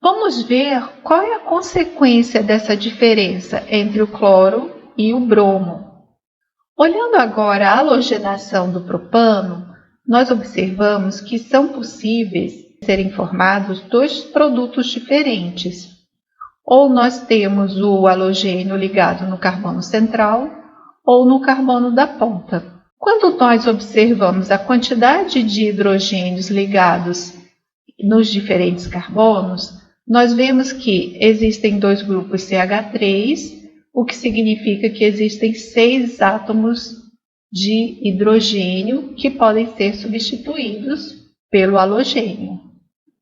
Vamos ver qual é a consequência dessa diferença entre o cloro e o bromo. Olhando agora a halogenação do propano, nós observamos que são possíveis serem formados dois produtos diferentes. Ou nós temos o halogênio ligado no carbono central ou no carbono da ponta. Quando nós observamos a quantidade de hidrogênios ligados nos diferentes carbonos, nós vemos que existem dois grupos CH3, o que significa que existem 6 átomos de hidrogênio que podem ser substituídos pelo halogênio,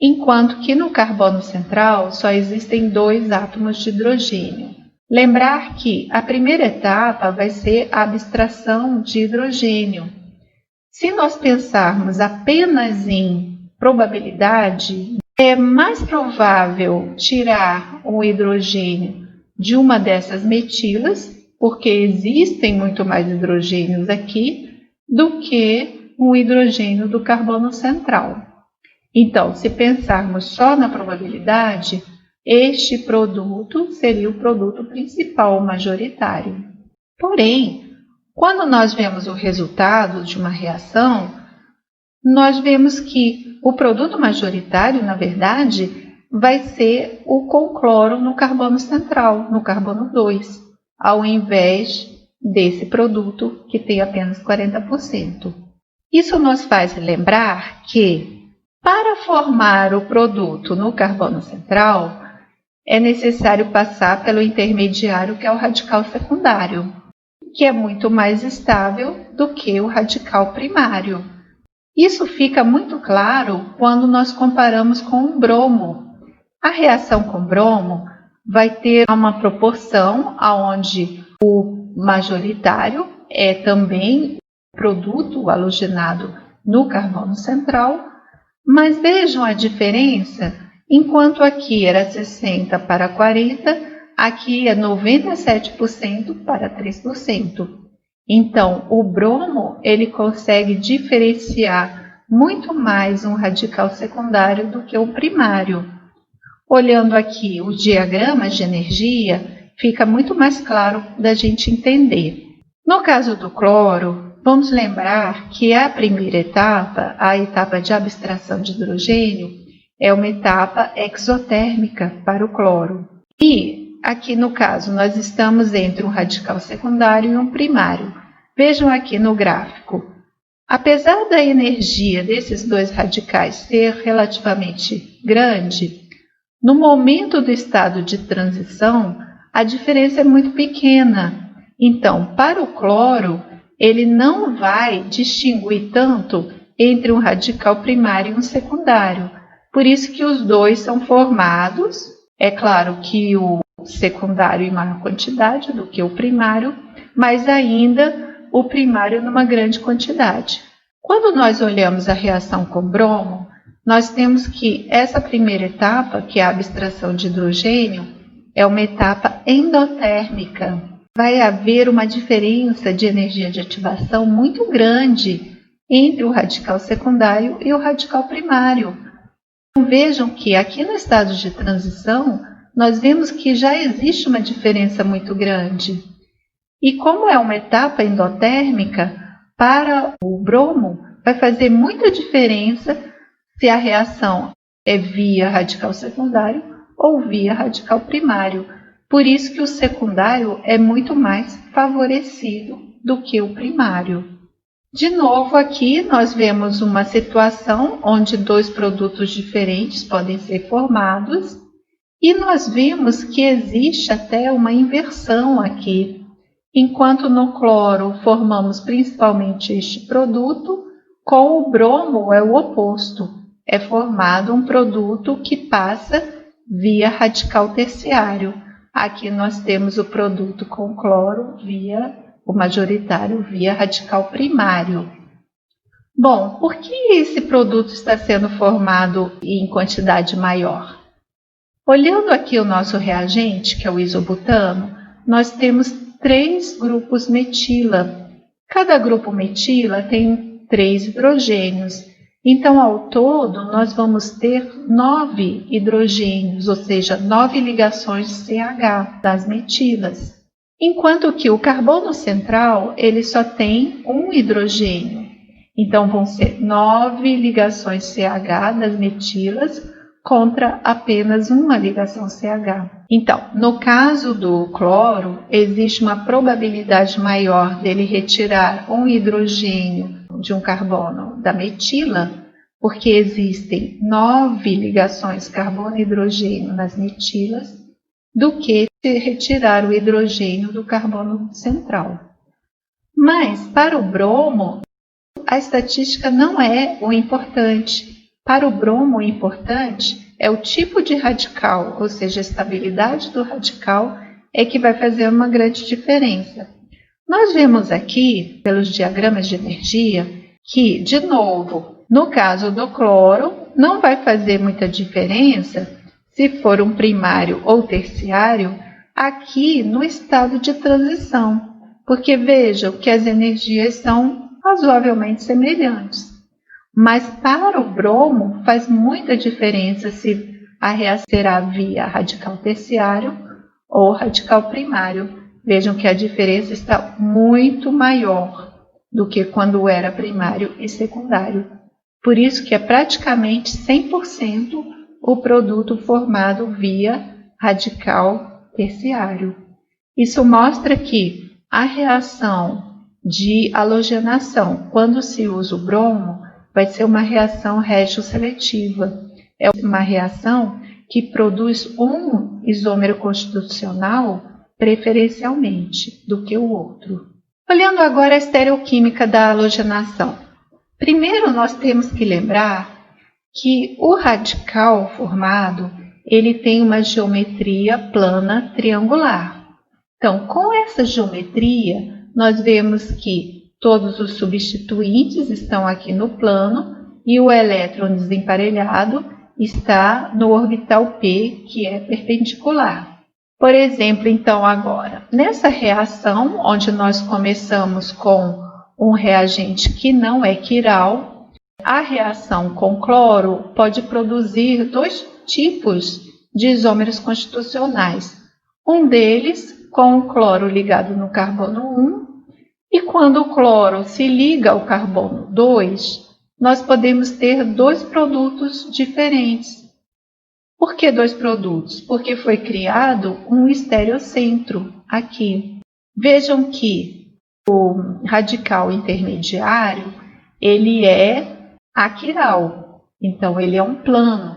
enquanto que no carbono central só existem 2 átomos de hidrogênio. Lembrar que a primeira etapa vai ser a abstração de hidrogênio. Se nós pensarmos apenas em probabilidade, é mais provável tirar o hidrogênio de uma dessas metilas, porque existem muito mais hidrogênios aqui, do que o hidrogênio do carbono central. Então, se pensarmos só na probabilidade, este produto seria o produto principal majoritário. Porém, quando nós vemos o resultado de uma reação, nós vemos que o produto majoritário, na verdade, vai ser o com cloro no carbono central, no carbono 2, ao invés desse produto que tem apenas 40%. Isso nos faz lembrar que, para formar o produto no carbono central, é necessário passar pelo intermediário, que é o radical secundário, que é muito mais estável do que o radical primário. Isso fica muito claro quando nós comparamos com o bromo. A reação com bromo vai ter uma proporção onde o majoritário é também produto halogenado no carbono central, mas vejam a diferença, enquanto aqui era 60 para 40, aqui é 97% para 3%. Então, o bromo ele consegue diferenciar muito mais um radical secundário do que o primário. Olhando aqui o diagrama de energia, fica muito mais claro da gente entender. No caso do cloro, vamos lembrar que a primeira etapa, a etapa de abstração de hidrogênio, é uma etapa exotérmica para o cloro. E aqui no caso nós estamos entre um radical secundário e um primário. Vejam aqui no gráfico. Apesar da energia desses dois radicais ser relativamente grande, no momento do estado de transição, a diferença é muito pequena. Então, para o cloro, ele não vai distinguir tanto entre um radical primário e um secundário. Por isso que os dois são formados. É claro que o secundário em maior quantidade do que o primário, mas ainda o primário numa grande quantidade. Quando nós olhamos a reação com bromo, nós temos que essa primeira etapa, que é a abstração de hidrogênio, é uma etapa endotérmica. Vai haver uma diferença de energia de ativação muito grande entre o radical secundário e o radical primário. Então, vejam que aqui no estado de transição, nós vemos que já existe uma diferença muito grande. E como é uma etapa endotérmica, para o bromo, vai fazer muita diferença se a reação é via radical secundário ou via radical primário. Por isso que o secundário é muito mais favorecido do que o primário. De novo, aqui nós vemos uma situação onde dois produtos diferentes podem ser formados e nós vemos que existe até uma inversão aqui. Enquanto no cloro formamos principalmente este produto, com o bromo é o oposto. É formado um produto que passa via radical terciário. Aqui nós temos o produto com cloro via o majoritário via radical primário. Bom, por que esse produto está sendo formado em quantidade maior? Olhando aqui o nosso reagente, que é o isobutano, nós temos 3 grupos metila. Cada grupo metila tem 3 hidrogênios. Então, ao todo, nós vamos ter 9 hidrogênios, ou seja, 9 ligações CH das metilas. Enquanto que o carbono central, ele só tem um hidrogênio. Então, vão ser 9 ligações CH das metilas contra apenas uma ligação CH. Então, no caso do cloro, existe uma probabilidade maior dele retirar um hidrogênio de um carbono da metila, porque existem 9 ligações carbono-hidrogênio nas metilas, do que retirar o hidrogênio do carbono central. Mas, para o bromo, a estatística não é o importante. Para o bromo, o importante é o tipo de radical, ou seja, a estabilidade do radical é que vai fazer uma grande diferença. Nós vemos aqui, pelos diagramas de energia, que, de novo, no caso do cloro, não vai fazer muita diferença se for um primário ou terciário aqui no estado de transição, porque vejam que as energias são razoavelmente semelhantes. Mas para o bromo faz muita diferença se a reação será via radical terciário ou radical primário. Vejam que a diferença está muito maior do que quando era primário e secundário. Por isso que é praticamente 100% o produto formado via radical terciário. Isso mostra que a reação de halogenação, quando se usa o bromo, vai ser uma reação regioseletiva. É uma reação que produz um isômero constitucional preferencialmente do que o outro. Olhando agora a estereoquímica da halogenação. Primeiro, nós temos que lembrar que o radical formado, ele tem uma geometria plana triangular. Então, com essa geometria, nós vemos que todos os substituintes estão aqui no plano e o elétron desemparelhado está no orbital P, que é perpendicular. Por exemplo, então agora, nessa reação, onde nós começamos com um reagente que não é quiral, a reação com cloro pode produzir 2 tipos de isômeros constitucionais. Um deles com o cloro ligado no carbono 1, e quando o cloro se liga ao carbono 2, nós podemos ter 2 produtos diferentes. Por que 2 produtos? Porque foi criado um estereocentro aqui. Vejam que o radical intermediário, ele é aquiral, então ele é um plano.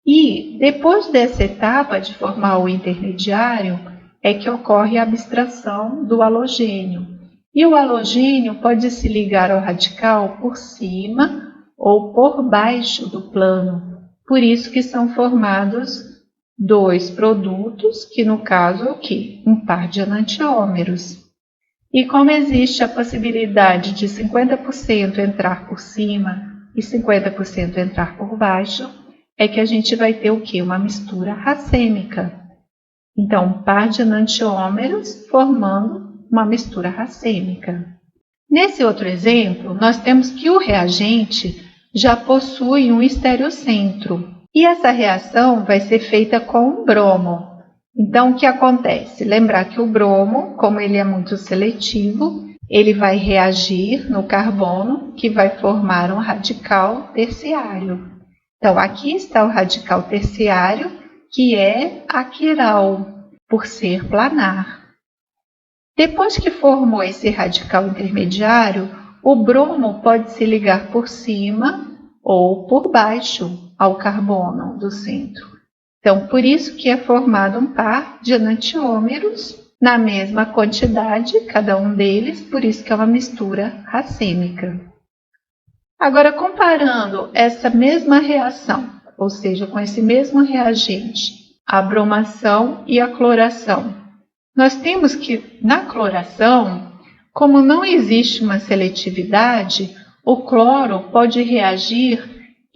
E depois dessa etapa de formar o intermediário, é que ocorre a abstração do halogênio. E o halogênio pode se ligar ao radical por cima ou por baixo do plano. Por isso que são formados 2 produtos, que no caso é o quê? Um par de enantiômeros. E como existe a possibilidade de 50% entrar por cima e 50% entrar por baixo, é que a gente vai ter o quê? Uma mistura racêmica. Então, um par de enantiômeros formando uma mistura racêmica. Nesse outro exemplo, nós temos que o reagente já possui um estereocentro. E essa reação vai ser feita com o bromo. Então, o que acontece? Lembrar que o bromo, como ele é muito seletivo, ele vai reagir no carbono, que vai formar um radical terciário. Então, aqui está o radical terciário, que é aquiral, por ser planar. Depois que formou esse radical intermediário, o bromo pode se ligar por cima ou por baixo ao carbono do centro. Então, por isso que é formado um par de enantiômeros na mesma quantidade, cada um deles, por isso que é uma mistura racêmica. Agora, comparando essa mesma reação, ou seja, com esse mesmo reagente, a bromação e a cloração, nós temos que, na cloração, como não existe uma seletividade, o cloro pode reagir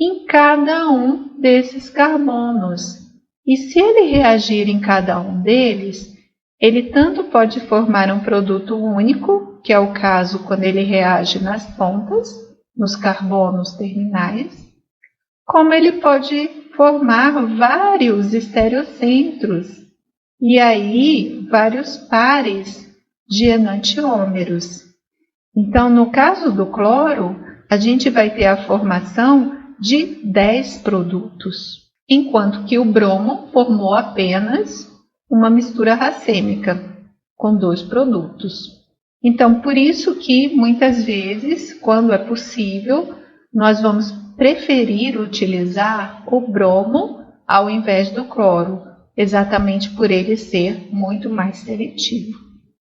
em cada um desses carbonos. E se ele reagir em cada um deles, ele tanto pode formar um produto único, que é o caso quando ele reage nas pontas, nos carbonos terminais, como ele pode formar vários estereocentros e aí vários pares de enantiômeros. Então, no caso do cloro, a gente vai ter a formação de 10 produtos, enquanto que o bromo formou apenas uma mistura racêmica com 2 produtos. Então, por isso que muitas vezes, quando é possível, nós vamos preferir utilizar o bromo ao invés do cloro, exatamente por ele ser muito mais seletivo.